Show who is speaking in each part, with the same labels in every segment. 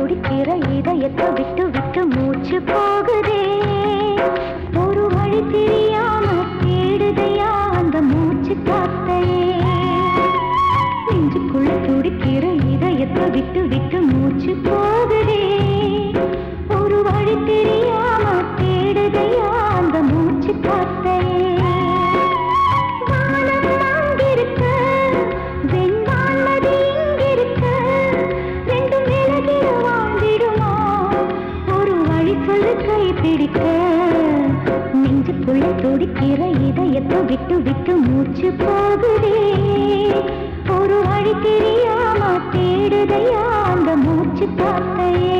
Speaker 1: துடிக்கிற இதயத்தை விட்டு விட்டு மூச்சு போகுதே. ஒரு வழி தெரியாம தேடுதையா அந்த மூச்சு காத்தையே. நெஞ்சுக்குள்ள துடிக்கிற இதயத்தை விட்டு விட்டு மூச்சு போகுதே. ஒரு வழி தெரியாம தேடுதையா அந்த மூச்சு காத்தையே. நெஞ்சுக்குள்ள துடிக்கிற இதயத்தை விட்டு விட்டு மூச்சு போகுதே. ஒரு வழி தெரியாம தேடுதையா அந்த மூச்சு காத்தையே.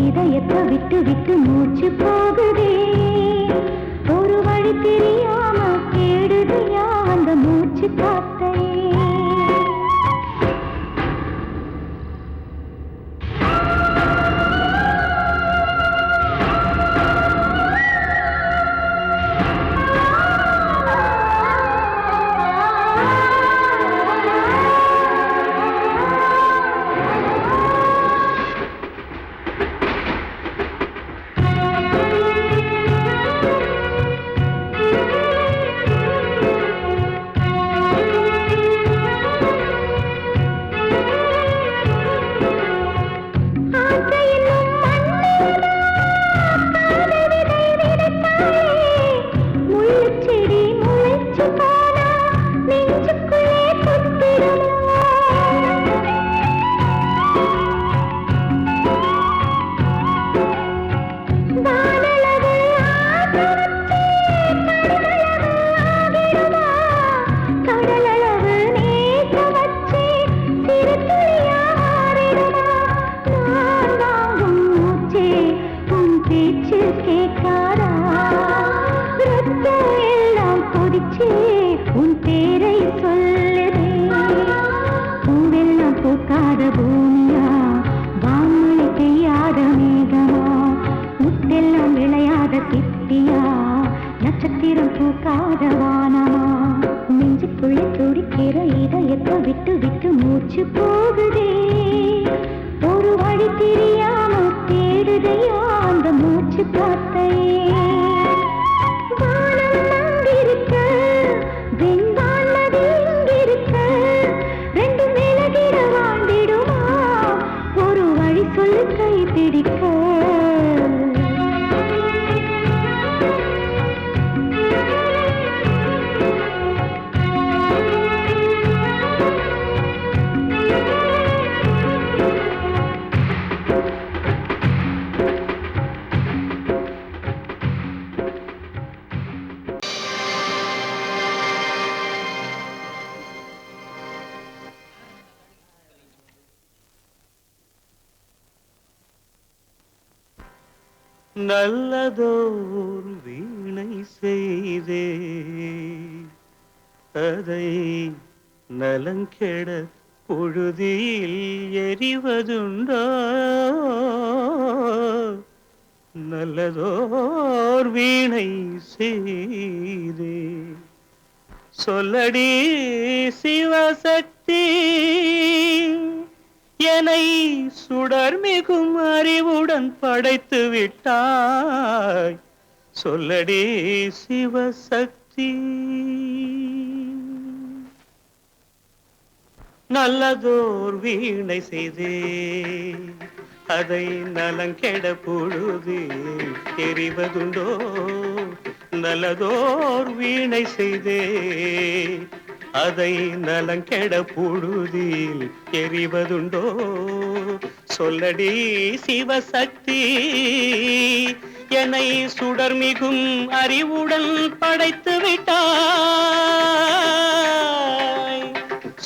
Speaker 1: இதயத்தை விட்டு விட்டு மூச்சு போகுதே. ஒரு வழி தெரியாம தேடுதையா அந்த மூச்சு காத்தையே. உன் பேரை சொல்லுதே. பூவெல்லாம் பூக்காத பூமியா, வான்மழை பெய்யாத மேகமா, முத்தெல்லாம் விளையாத சிப்பியா, நட்சத்திரம் பூக்காத வானமா. நெஞ்சுக்குள்ளே துடிக்கிற இதயத்தை விட்டு விட்டு மூச்சு போகுதே. ஒரு வழி தெரியாம தேடுதையா அந்த மூச்சு காத்தையே.
Speaker 2: நல்லதோர் வீணை செய்தே அதை நலங்கெட புழுதியில் எரிவதுண்டோ நல்லதோர் வீணை செய்தே சொல்லடி சிவசக்தி என்னை சுடர்மிகும் அறிவுடன் படைத்து விட்டாய் சொல்லடி சிவசக்தி நல்லதோர் வீணை செய்தே அதை நலங்கெட பொழுதில் எறிவதுண்டோ நல்லதோர் வீணை செய்தே அதை நலங்கெட பொழுதில் எறிவதுண்டோ சொல்லடி சிவசக்தி என்னை சுடர்மிகும் அறிவுடன் படைத்து விட்டாய்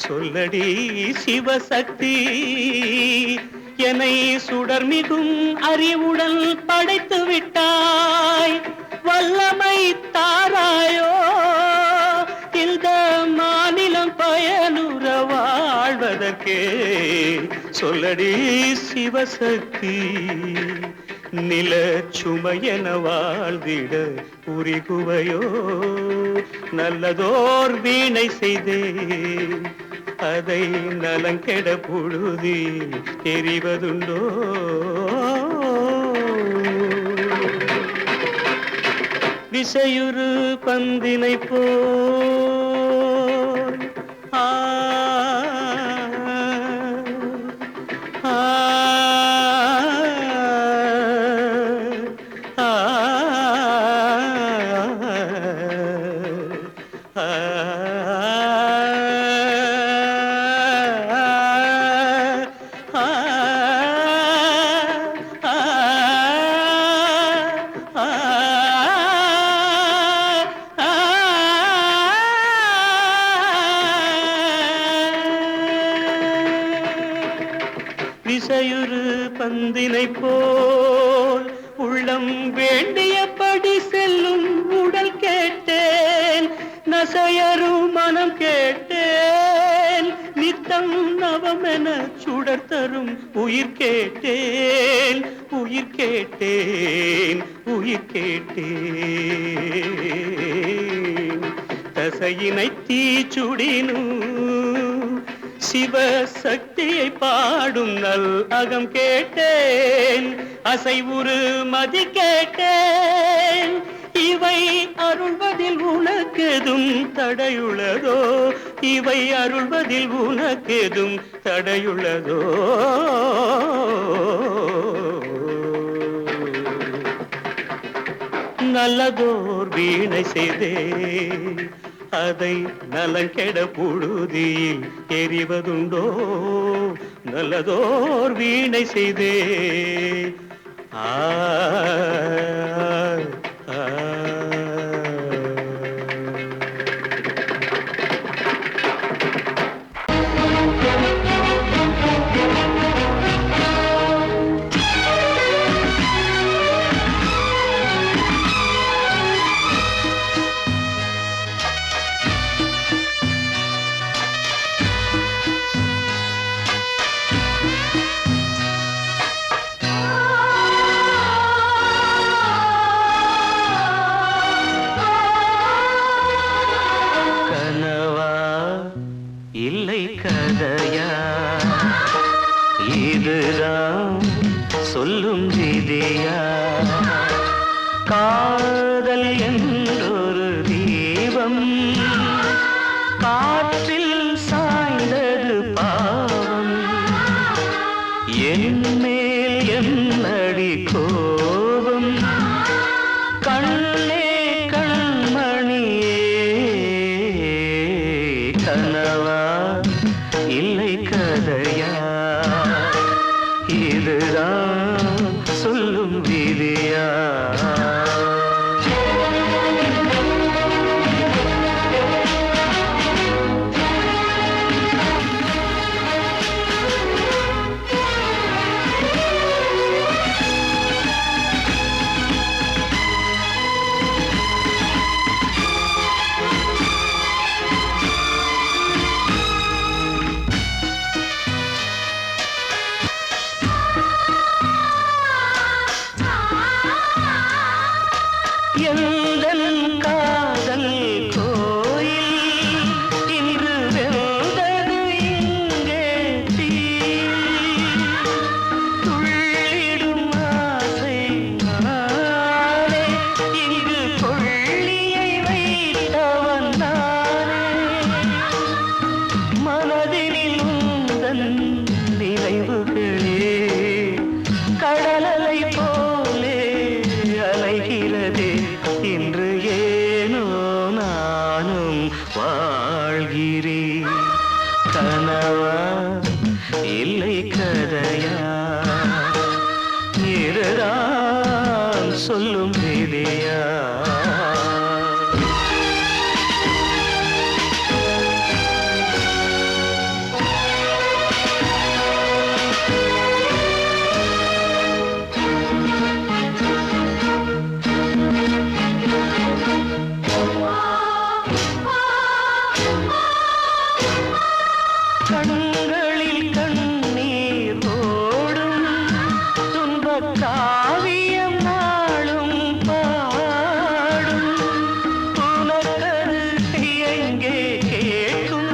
Speaker 2: சொல்லடி சிவசக்தி என்னை சுடர்மிகும் அறிவுடன் படைத்து விட்டாய் வல்லமை தாராயோ இந்த மாநிலம் பயனுற வாழ்வதற்கே சொல்லடி சிவசக்தி நில சுமையென வாழ்ந்திட உரிகுவையோ நல்லதோர் வீணை செய்தே அதை நலங்கெட பொழுதில் எறிவதுண்டோ விசையுறு பந்தினை போல் ஆ ஆ விசையுறு பந்தினை போல் உள்ளம் வேண்டியபடி செல்லும் உடல் கேட்டேன் நசையரும் மனம் கேட்டேன் நித்தம் நவமென சுடர் தரும் உயிர் கேட்டேன் உயிர் கேட்டேன் உயிர் கேட்டேன் தசையினை தீச்சுடினும் சிவசக்தியை பாடும் நல் அகம் கேட்டேன் அசைவுறு மதி கேட்டேன் இவை அருள்வதில் உனக்கெதும் தடையுள்ளதோ இவை அருள்வதில் உனக்கெதும் தடையுள்ளதோ நல்லதோர் வீணை செய்தே அதை நலங்கெட பொழுதில் எறிவதுண்டோ நல்லதோர் வீணை செய்தே ஆ ஆ இல்லை கதையா இதுதான் சொல்லும் விதியா காதல் என்றொரு தீபம் காற்றில் சாய்ந்தது பாவம் என் மேல் என்னடி கோபம் கண்ணே கண்மணியே கனவா இல்லை கதையா இதுதான் சொல்லும் விதியா நினைவுகளே கடலலை போலே அலைகிறதே இன்று ஏனோ நானும் வாழ்கிறேன் கனவா இல்லை கதையா இருதான் சொல்லும் விதியா கண்களில் கண்ணீர் ஓடும் துன்பக் காவியம் நாளும் பாடும் உனக்கது எங்கே கேட்கும்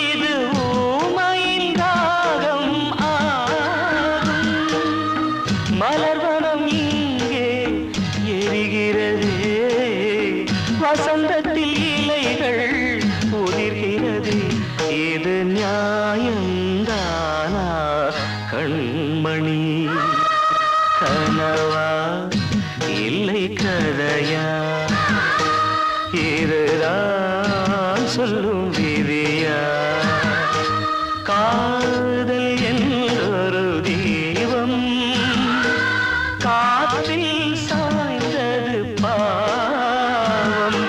Speaker 2: இது ஊமையின் ராகம் ஆகும் மலர்வனம் இங்கே எரிகிறதே வசந்தத்தில் இலைகள் உதிர்கிறது இது நியாயந்தானா கண்மணி கனவா இல்லை கதையா இதுதான் சொல்லும் விதியா காதல் என்றொரு தீபம் காற்றில் சாய்ந்தது பாவம்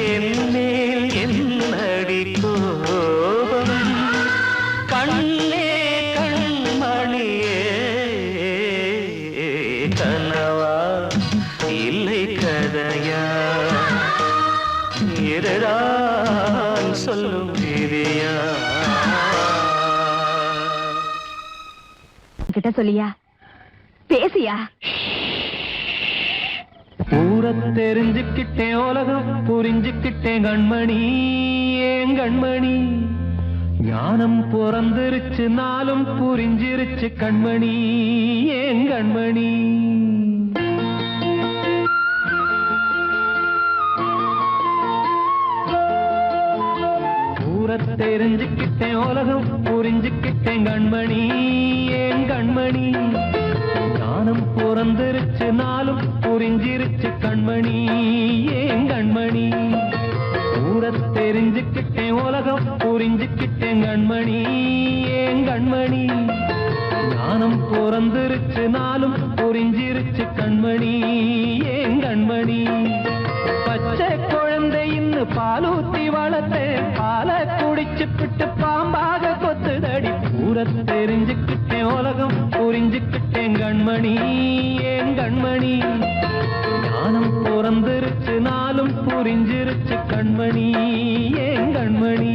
Speaker 2: என் மேல் என்னடி கோபம் கண்ணே கண்மணியே கனவா இல்லை கதையா இதுதான் சொல்லும் விதியா
Speaker 1: கிட்ட சொல்லியா பேசியா
Speaker 3: ஊரை தெரிஞ்சுக்கிட்டேன் உலகம் புரிஞ்சுக்கிட்டேன் கண்மணி ஏன் கண்மணி ஞானம் பிறந்திருச்சு நாளும் புரிஞ்சிருச்சு கண்மணி ஏன் கண்மணி ஊரை தெரிஞ்சுக்கிட்டேன் உலகம் புரிஞ்சுக்கிட்டேன் கண்மணி ஏன் கண்மணி ஞானம் பிறந்திருச்சு நாளும் புரிஞ்சிருச்சு கண்மணி ஏன் கண்மணி ஊரை தெரிஞ்சுக்கிட்டேன் உலகம் புரிஞ்சுக்கிட்டேன் கண்மணி ஏன் கண்மணி ஞானம் பிறந்திருச்சு நாளும் புரிஞ்சிருச்சு கண்மணி ஏன் கண்மணி பச்சை குழந்தை இன்னும் பாலூத்தி வளர்த்தேன் பாலை குடிச்சு பிட்டு பாம்பாக கொத்துதடி ஊரை தெரிஞ்சுக்கிட்டேன் உலகம் புரிஞ்சுக்கிட்டேன் கண்மணி ஏன் கண்மணி ஞானம் பிறந்திருச்சு நாளும் புரிஞ்சிருச்சு கண்மணி ஏன் கண்மணி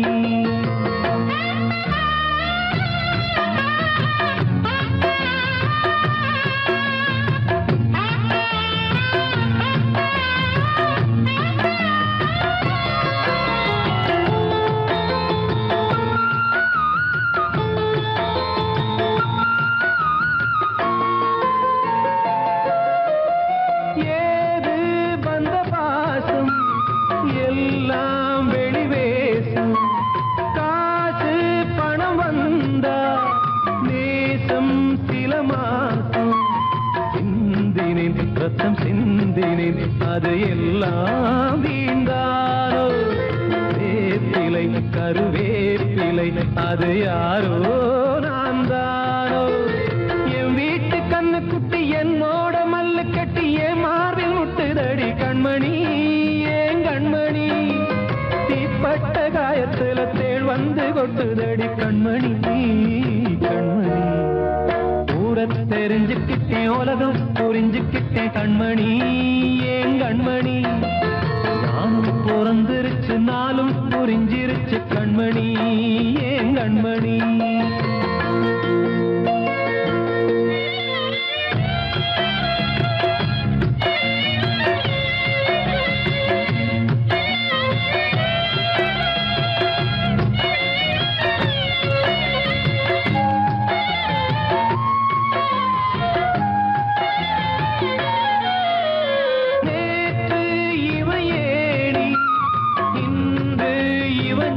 Speaker 3: எல்லாம் வெளிவேசம் காசு பணம் வந்தா நேசம் சில மாசம் சிந்தினேன் ரத்தம் சிந்தினேன் அது எல்லாம் வீண்டாரோ வேப்பிலை கருவேப்பிலை அது யாரோ நான் தானோ என் வீட்டு கண்ணு குட்டி என்னோட மல்லு கட்டி என் மார்பில் முட்டுதடி கண்மணி கண்மணி தீப்பட்ட காயத்துல தேள் வந்து கொட்டுதடி கண்மணி கண்மணி ஊரை தெரிஞ்சுக்கிட்டேன் உலகம் புரிஞ்சுக்கிட்டேன் கண்மணி ஏன் கண்மணி நானும் பிறந்திருச்சு நாளும் புரிஞ்சிருச்சு கண்மணி ஏன் கண்மணி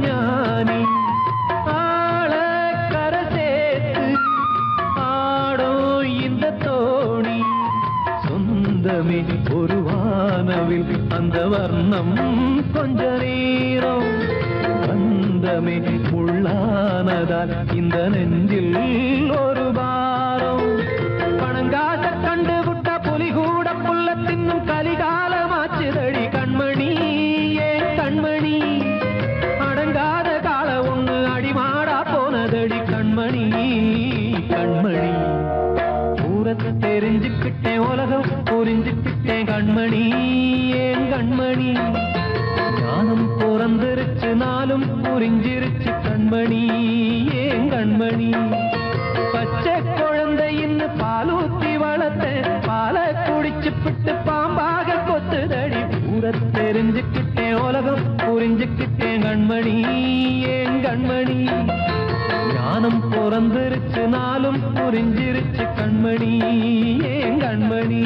Speaker 3: ஞானி ஆள கர உள்ளமே ஒரு வானவில் அந்த வர்ணம் கொஞ்ச நேரம் பந்தமே முள்ளானதால் இந்த நெஞ்சில் ஒரு பாரம் பணங்காட்ட கண்டு விட்ட புலி கூட புல்ல தின்னும் கலிகாலமாச்சுதடி கண்மணி ஏன் கண்மணி அடங்காத கால ஒண்ணு அடிமாடா போனதடி கண்மணி கண்மணி தூரத்தை தெரிஞ்சுக்கிட்டேன் உலகம் புரிஞ்சுக்கிட்டேன் கண்மணி ஏன் கண்மணி ஞானம் பிறந்திருச்சு நாளும் புரிஞ்சிருச்சு கண்மணி ஏன் கண்மணி பச்சை குழந்தையின் பாலூத்தி வளர்த்த பாலை குடிச்சு பிட்டு பாம்பாக கொத்துதடி ஊரை தெரிஞ்சுக்கிட்டேன் உலகம் புரிஞ்சுக்கிட்டேன் கண்மணி ஏன் கண்மணி ஞானம் பிறந்திருச்சு நாளும் புரிஞ்சிருச்சு கண்மணி ஏன் கண்மணி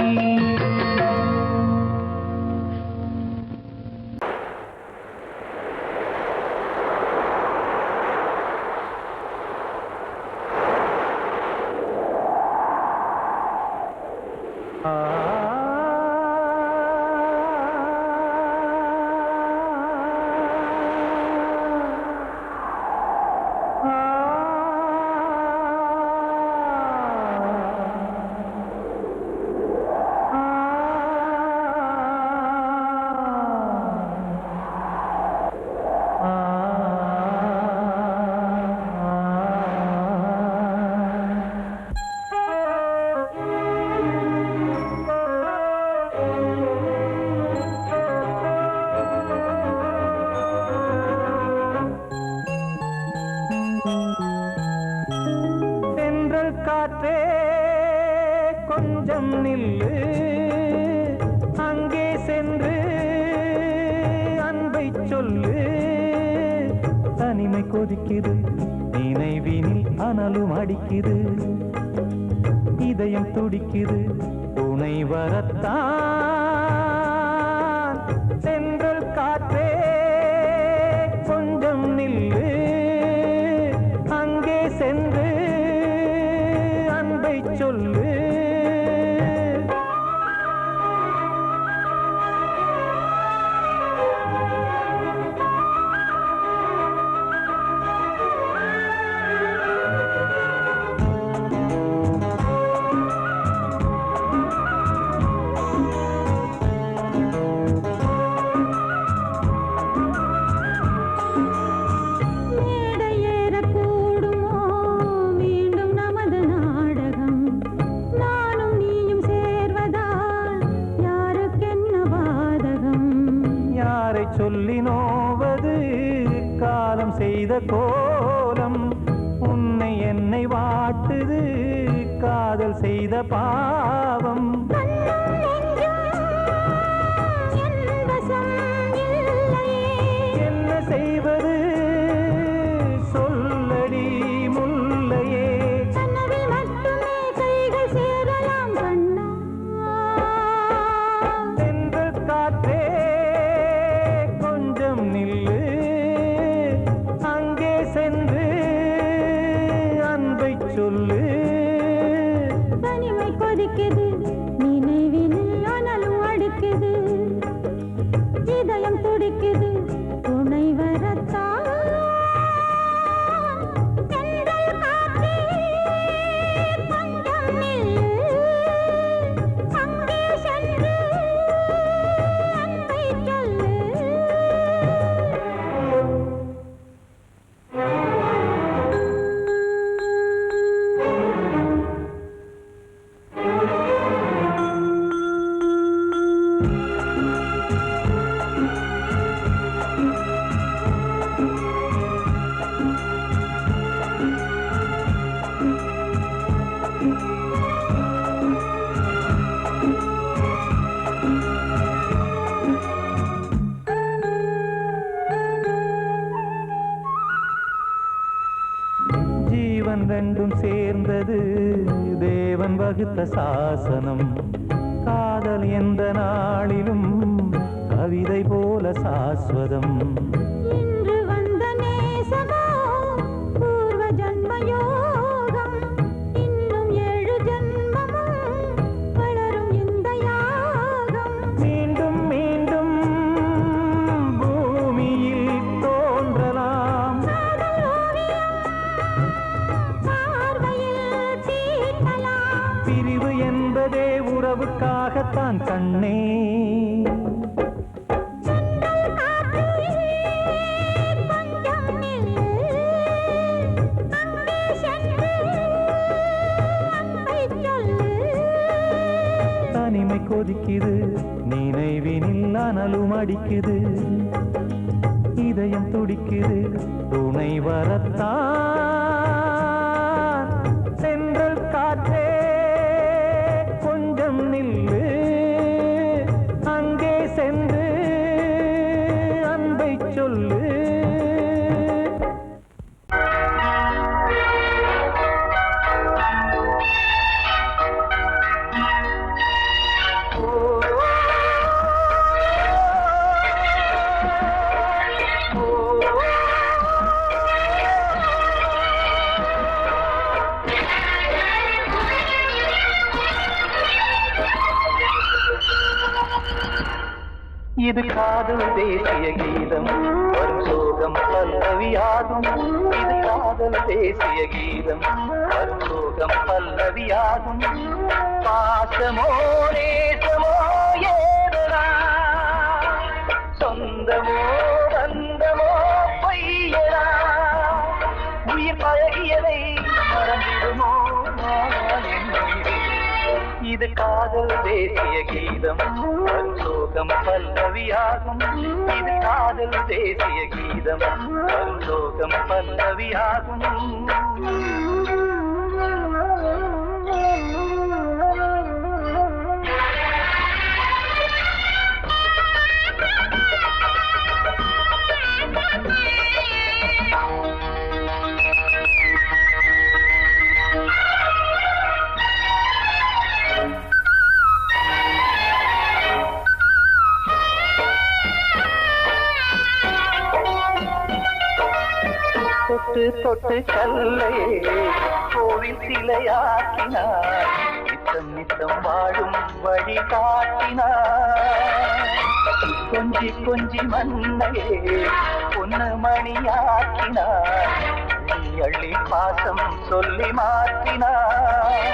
Speaker 2: காற்றே கொஞ்சம் நில்லு அங்கே சென்று அன்பை சொல்லு தனிமை கொதிக்குது நினைவினில் அனலும் அடிக்குது இதயம் துடிக்குது துணை வரத்தான் சென்றல் காற்றே கொஞ்சம் நில்லு அங்கே சென்று அன்பை சொல்லு சொல்லி நோவது காலம் செய்த கோலம் உன்னை என்னை வாட்டுது காதல் செய்த பாவம் என்ன செய்வது சொல்லடி முல்லையே சென்று காற்றே நில்லு அங்கே சென்று அன்பை சொல்லு
Speaker 4: தனிமை கொதிக்குது நினைவினில் அனலும் அடிக்குது இதயம் துடிக்குது துணை வரத்தான்
Speaker 2: ரெண்டும் சேர்ந்தது தேவன் வகுத்த சாசனம் காதல் எந்த நாளிலும் கவிதை போல சாஸ்வதம்
Speaker 4: இன்று வந்த நேசமோ பூர்வ ஜன்ம யோகம் இன்னும் 7 ஜன்மமும் வளரும் இந்த யாகம்
Speaker 2: உறவுக்காகத்தான் கண்ணே. தனிமை கொதிக்குது, நினைவினில் அனலும் அடிக்குது, இதயம் துடிக்குது, துணை வரத்தான். சென்றல் காற்றே கொஞ்சம் நில்லு, அங்கே சென்று அன்பை சொல்லு. இது காதல் தேசிய கீதம், வரும் சோகம் பல்லவியாகும். இது காதல் தேசிய கீதம், வரும் சோகம் பல்லவியாகும். பாசமோ நேசமோ ஏதனா, சொந்தமோ பந்தமோ பொய்யனா, உயிர் பழகியதை மறந்திடுமோ இது காதல் தேசிய கீதம், வரும் சோகம் பல்லவியாகும். இது காதல் தேசிய கீதம், வரும் சோகம் பல்லவியாகும். தொட்டு தொட்டு கல்லையே கோவில் சிலையாக்கினார், நித்தம் நித்தம் வாழும் வழி காட்டினார். கொஞ்சி கொஞ்சி மண்ணையே பொன்னு மணியாக்கினார், அள்ளி பாசம் சொல்லி மாற்றினார்.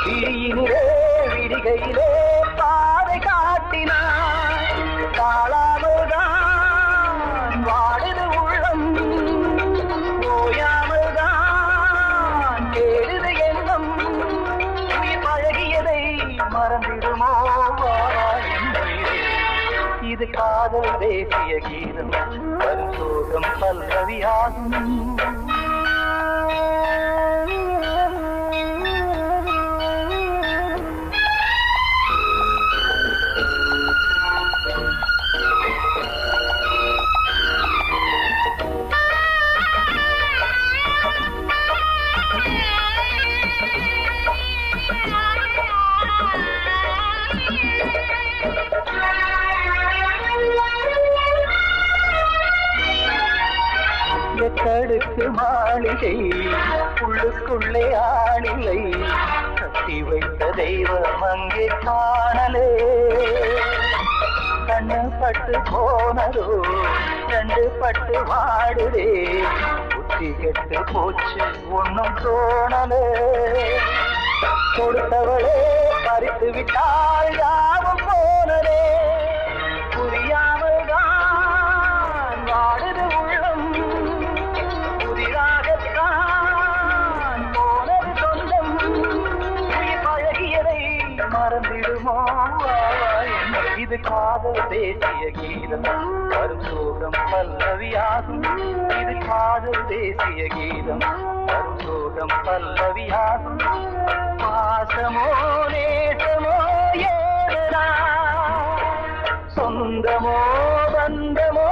Speaker 2: விழியினிலே விடிகையிலே பாதை காட்டினார், காளாமல்தான் வாடுது உள்ளம், ஓயாமல்தான் கேடுது எண்ணம். உயிர் பழகியதை மறந்திடுமோ இது காதல் தேசிய கீதம், வரும் சோகம் பல்லவியாகும். எட்டடுக்கு மாளிகை உள்ளுக்குள்ளே ஆளில்லை, கட்டி வைத்த தெய்வம் அங்கே காணலே. கண்ணு பட்டு போனதோ ரெண்டு பட்டு வாடுதே, புத்தி கெட்டு போச்சு ஒன்னும் தோணலே. கொடுத்தவளே பறித்து விட்டால் யாவும் போனதே, புரியாமல் தான் வாடுது உள்ளம். புதிராகத்தான் போனது சொந்தம், உயிர் பழகியதை மறந்திடுமோ இது காதல் தேசிய கீதம், வரும் சோகம் பல்லவியாகும். இது காதல் தேசிய கீதம், வரும் சோகம் பல்லவியாகும். பாசமோ நேசமோ ஏதனா, சொந்தமோ பந்தமோ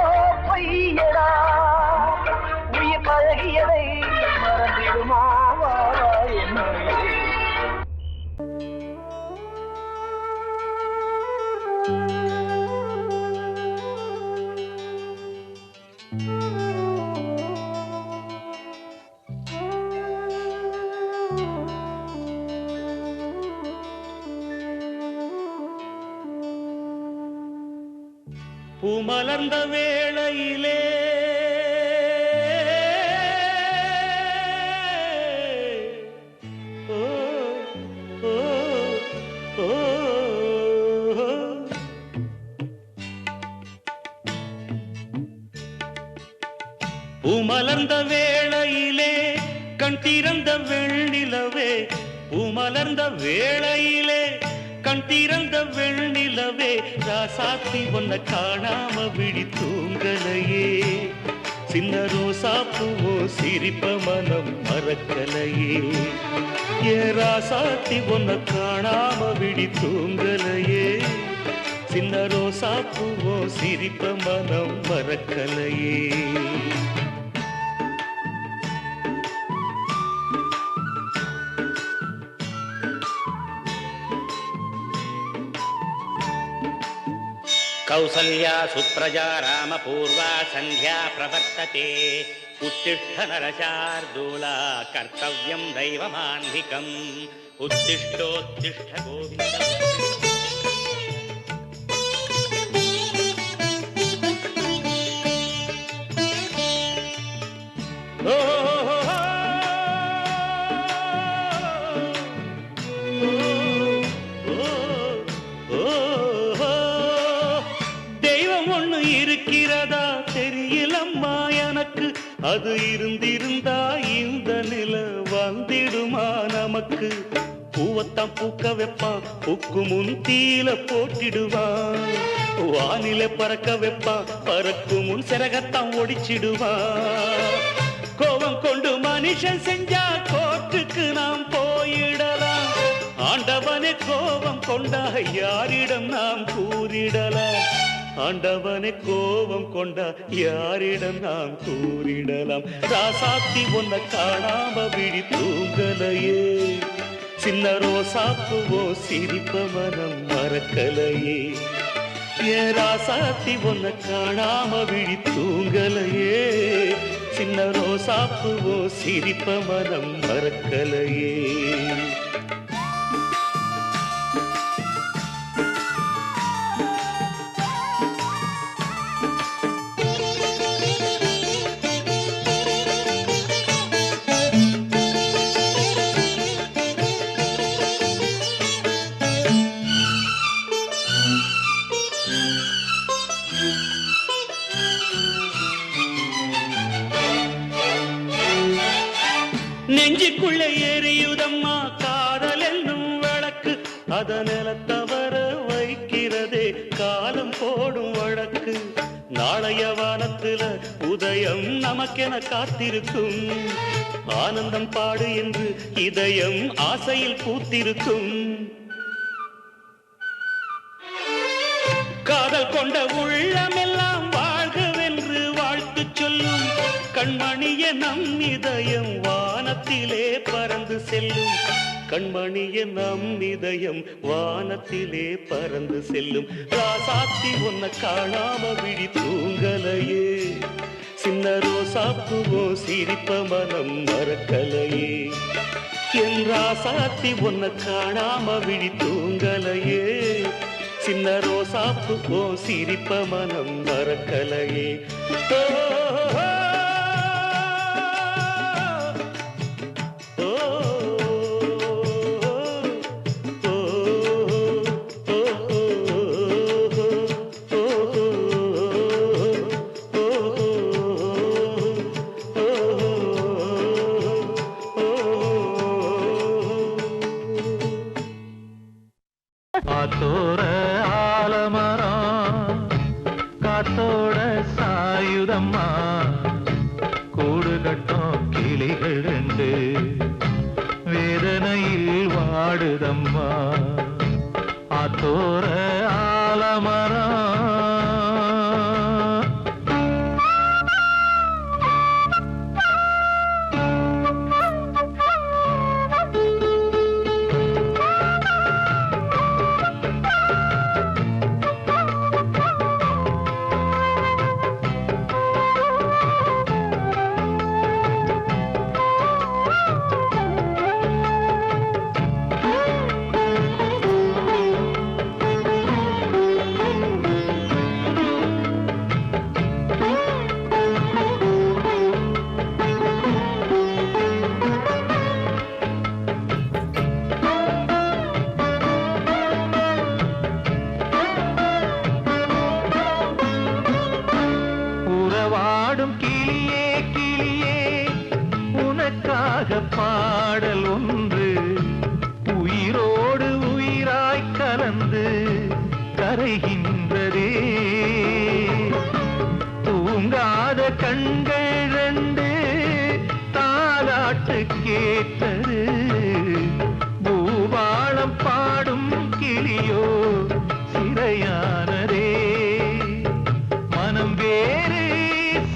Speaker 2: பொய்யடா, உயிர் பழகியதை மறந்திடுமோ என்ன.
Speaker 5: பூமலர்ந்த வேளையிலே ஓ ஓ ஓ மலர்ந்த வேளையிலே கண் திறந்த வெண்ணிலவே பூமலர்ந்த வேளையிலே கண் திறந்த வெண்ணிலவே ராசாத்தி ஒன்ன காணாம விழி தூங்கலையே சின்ன ரோசா பூவோ சிரிப்ப மனம் மறக்கலையே ஏ ராசாத்தி ஒன்ன காணாம விழி தூங்கலையே சின்ன ரோசா பூவோ சிரிப்ப மனம் மறக்கலையே
Speaker 6: कौसल्या सुप्रजा रामपूर्वा सन्ध्या प्रवर्तते उत्तिष्ठ नरशार्दूला कर्तव्यं दैवमान्धिकम् उत्तिष्ठोत्तिष्ठ गोविन्द
Speaker 5: இருக்கிறதா தெரியலம்மா எனக்கு அது இருந்திருந்தா இந்த நில வந்திடுமா நமக்கு பூவத்தான் பூக்க வைப்பான் பூக்கு முன் தீல போட்டிடுவான் வானில பறக்க வைப்பான் பறக்கும் முன் சிறகத்தான் ஒடிச்சிடுவான் கோபம் கொண்டு மனுஷன் செஞ்சா கோட்டுக்கு நாம் போயிடலாம் ஆண்டவனே கோபம் கொண்டா யாரிடம் நாம் கூறிடலாம் ஆண்டவனை கோபம் கொண்ட யாரிடம் நாம் கூறிடலாம் ராசாத்தி ஒன்ன காணாம விழி தூங்கலையே சின்ன ரோசாப்புவோ சிரிப்ப மனம் மறக்கலையே ஏ ராசாத்தி ஒன்ன காணாம விழி தூங்கலையே சின்ன ரோசாப்புவோ சிரிப்ப மனம் மறக்கலையே நெஞ்சுக்குள்ளே எரியுதம்மா காதல் என்னும் விளக்கு அத நிலத்தவர வைக்கிறதே காலம் போடும் வழக்கு நாளைய வானத்துல உதயம் நமக்கென காத்திருக்கும் ஆனந்தம் பாடு என்று இதயம் ஆசையில் பூத்திருக்கும் காதல் கொண்ட உள்ளமெல்லாம் வாழ்கவென்று வாழ்த்து சொல்லும் கண்மணிய நம் இதயம் வானத்திலே பறந்து செல்லும் கண்மணிய நம் இதயம் வானத்திலே பறந்து செல்லும் ராசாத்தி ஒன்ன காணாம விழி தூங்கலையே சின்ன ரோசாப்புவோ சிரிப்ப மனம் மறக்கலையே என் ராசாத்தி ஒன்ன காணாம விழி தூங்கலையே சின்ன ரோசாப்புவோ சிரிப்ப மனம் மறக்கலையே
Speaker 3: காத்தோர ஆலமரம் காத்தோட சாயுதம்மா கூடு கட்டும் கிளிகள் ரெண்டு வேதனையில் வாடுதம்மா ஆத்தோர ஆலமரம் அலைகின்றதே தூங்காத கண்கள் ரெண்டு தாலாட்டு கேட்டது பூபாளம் பாடும் கிளியோ சிறையானதே மனம் வேறு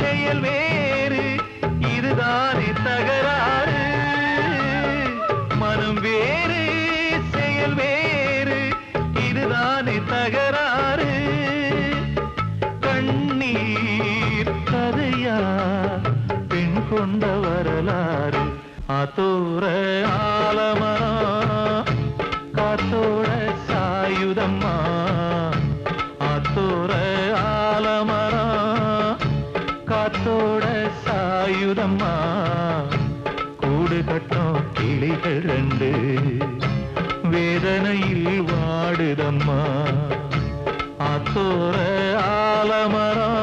Speaker 3: செயல் வேறு இதுதானே தகராறு மனம் வேறு செயல் வேறு இதுதானே தகராறு கண்ணீர் கதையா பெண் கொண்ட வரலாறு ஆத்தோர ஆலமரம் காத்தோட சாயுதம்மா ஆத்தோர ஆலமரம் காத்தோட சாயுதம்மா கூடு கட்டும் கிளிகள் ரெண்டு வேதனையில் வாடுதம்மா ஆத்தோர ஆலமரம்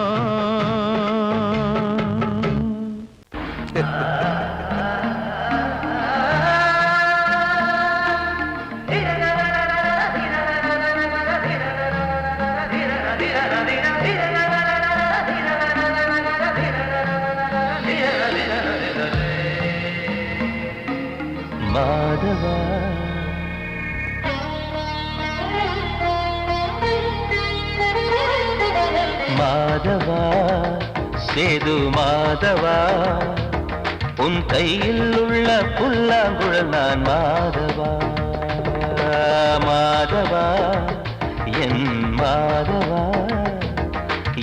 Speaker 3: மாதவா மாதவா சேது மாதவா உன் கையில் உள்ள புல்லாங்குழல் நான் மாதவா மாதவா என் மாதவா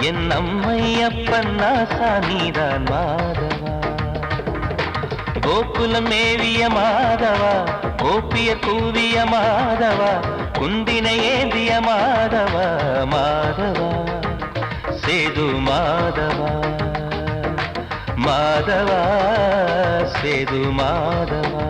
Speaker 3: என் அம்மையப்பன் நாசா நீதான் மாதவா கோகுலம் மேவிய மாதவா கோப்பிய கூவிய மாதவா குந்தினை ஏந்திய மாதவா மாதவா சேது மாதவா மாதவா சேது மாதவா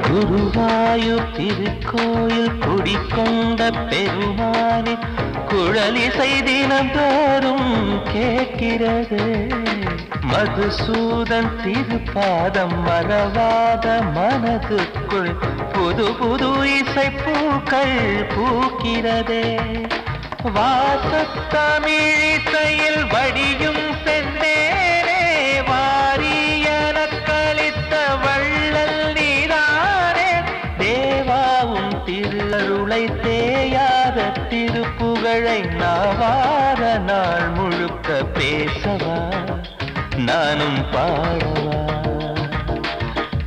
Speaker 3: குருவாயூர் திருக்கோயில் குடிக்கொண்ட பெருமானி குழலிசை தினந்தோறும் கேட்கிறது மதுசூதன் திருப்பாதம் மறவாத மனதுக்குள் புது புது இசைப்பூக்கள் பூக்கிறதே வாசத்தமிழிசையில் வடியும் செந்தேனே வாரியன கழித்த வள்ளல் நீரானே தேவாவும் திருளருளை தேயாத திருப்புகழை நாவாத நாள் முழுக்க பேசவா நானும் பாடவா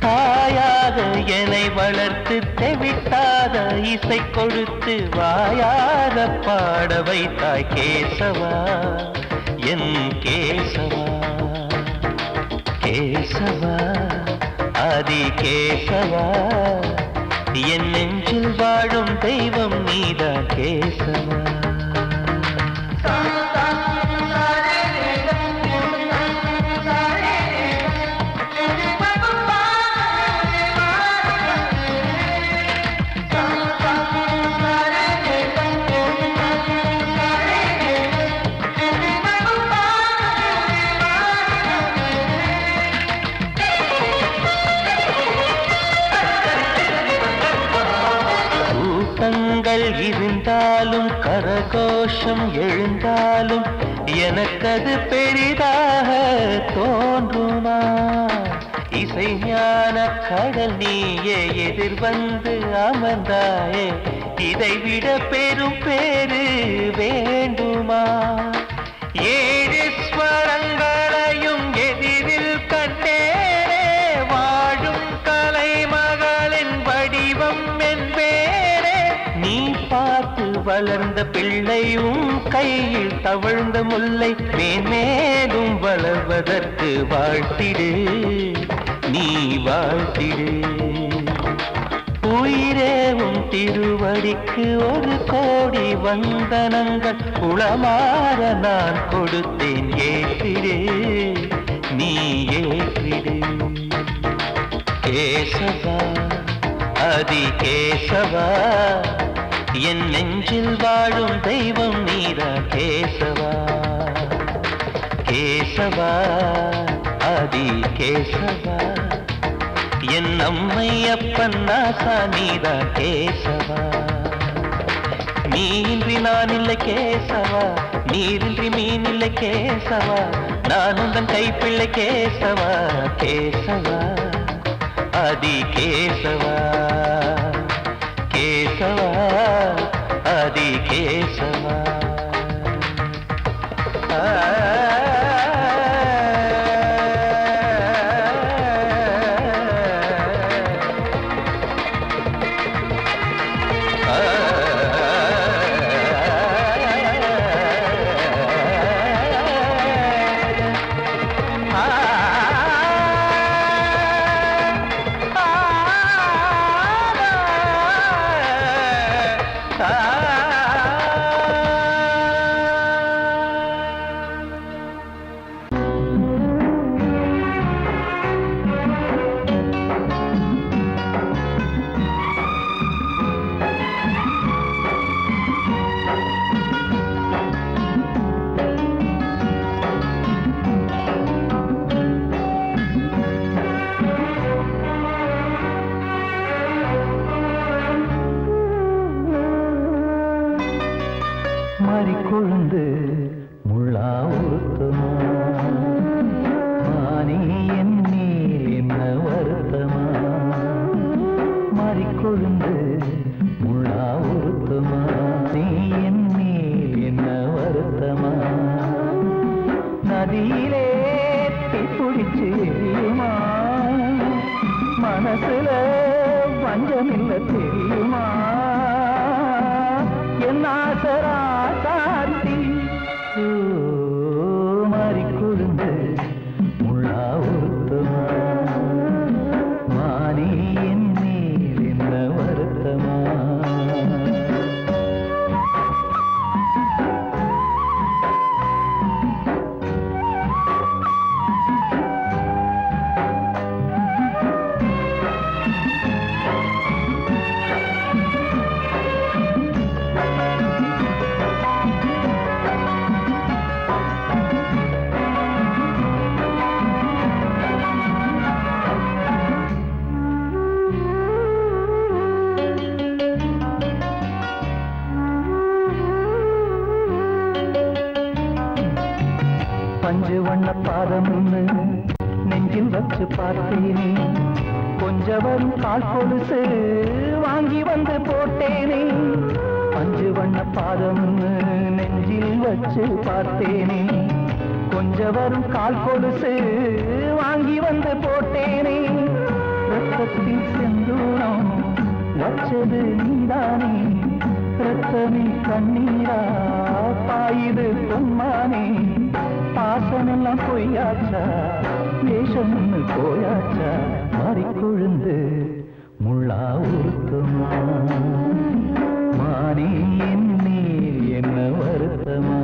Speaker 3: தாயாக என்னை வளர்த்து தெவிட்டாத இசை கொடுத்து வாயாக பாட வைத்தாய் கேசவா என் கேசவா கேசவா ஆதி கேசவா என் நெஞ்சில் வாழும் தெய்வம் நீதான் கேசவா இருந்தாலும் கரகோஷம் எழுந்தாலும் எனக்கது பெரிதாக தோன்றுமா இசை ஞான கடல் நீயே எதிர்வந்து அமர்ந்தாயே இதைவிட பெரும் பேரு வேண்டுமா ஏழு ஸ்வரங்களையும் எதிரில் கண்டேனே வாழும் கலைமகளின் வடிவம் என்பேனே நீ பார்த்து வளர்ந்த பிள்ளையும் கையில் தவழ்ந்த முல்லை மேன்மேலும் வளர்வதற்கு வாழ்த்திடு நீ வாழ்த்திடு. உயிரே உன் திருவடிக்கு ஒரு கோடி வந்தனங்கள் உளமாற நான் கொடுத்தேன், ஏற்றிடு நீ ஏற்றிடு. கேசவா அதி கேசவா, என் நெஞ்சில் வாழும் தெய்வம் நீரா கேசவா. கேசவா அதி கேசவா, என் அம்மை அப்பன் நாசா நீரா கேசவா. நீன்றி நான் இல்லை கேசவா, நீரின்றி மீன் இல்லை கேசவா, நான் உந்தன் கைப்பிள்ளை கேசவா. கேசவா அதி கேசவா, கேசவா அதி கேசவா. கொழுந்து முள்ளா ஊத்துமா, மானே என் மேல் என்ன வருத்தமா. மாறிக்கொழுந்து முள்ளா ஊத்துமா, நீ என் மேல் என்ன வருத்தமா. நதியிலே தீப்பிடிச்சு எரியுமா, மனசுல வஞ்சமில்ல தெரியுமா. என் ஆசரா சாத்தி மாறிக்கொழுந்து முள்ளா ஊத்துமா, மானே என் மேல் என்ன வருத்தமா. பஞ்சு வண்ண பாதம் நெஞ்சில் வச்சு பார்த்தேனே, கொஞ்சம் வரும் கால் கொலுசு வாங்கி வந்து போட்டேனே. பஞ்சு வண்ண பாதம் நெஞ்சில் வச்சு பார்த்தேனே, கொஞ்சம் வரும் கால் கொலுசு வாங்கி வந்து போட்டேனே. ரத்தத்தில் செந்தூரம் வச்சது நீதானே, ரத்தமே கண்ணீரா பாயுது பொன்மானே. பாசமெல்லாம் பொய்யாச்சா, வேஷம் போயாச்சா. மாறிக்கொழுந்து முள்ளா ஊத்துமா, மானே என் மேல் என்ன வருத்தமா.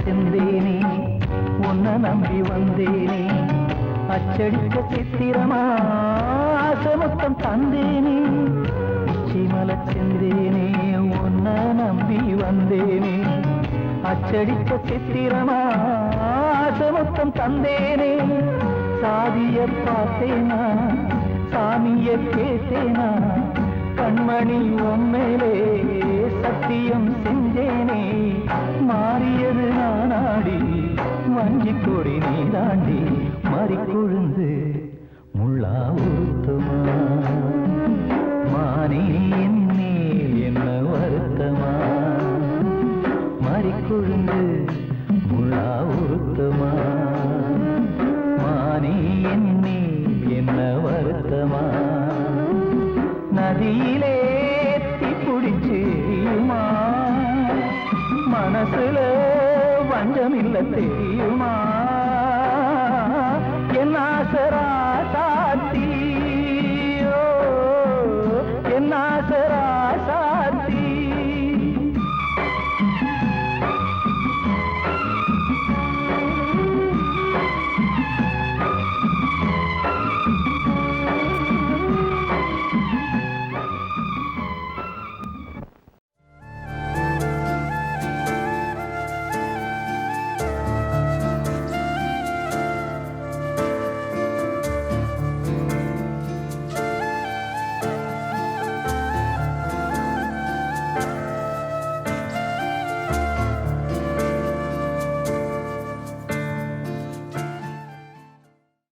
Speaker 3: செந்தேனே உன்னை நம்பி வந்தேனே, அச்சடிக்க சித்திரமா ஆசமுத்தம் தந்தேனே. உச்சிமல செந்தேனே உன்னை நம்பி வந்தேனே, அச்சடிக்க சித்திரமா ஆசமுத்தம் தந்தேனே. சாதிய பார்த்தேனா சாமிய கேட்டேனா, கண்மணி உன்மேலே சத்தியம் செஞ்சேனே. மாறியது நானாடி வஞ்சி கொடி நீ தாண்டி மறிக்கொழுந்து முள்ளா ஊத்துமா மானே என் மேல் என்ன வருத்தமா மறிக்கொழுந்து முள்ளா ஊத்துமா மானே என் மேல் என்ன வருத்தமா நதியிலே தீப்பிடிச்சியுமா மனசுல வஞ்சமில்ல தெரியுமா என் ஆசரா சாத்தி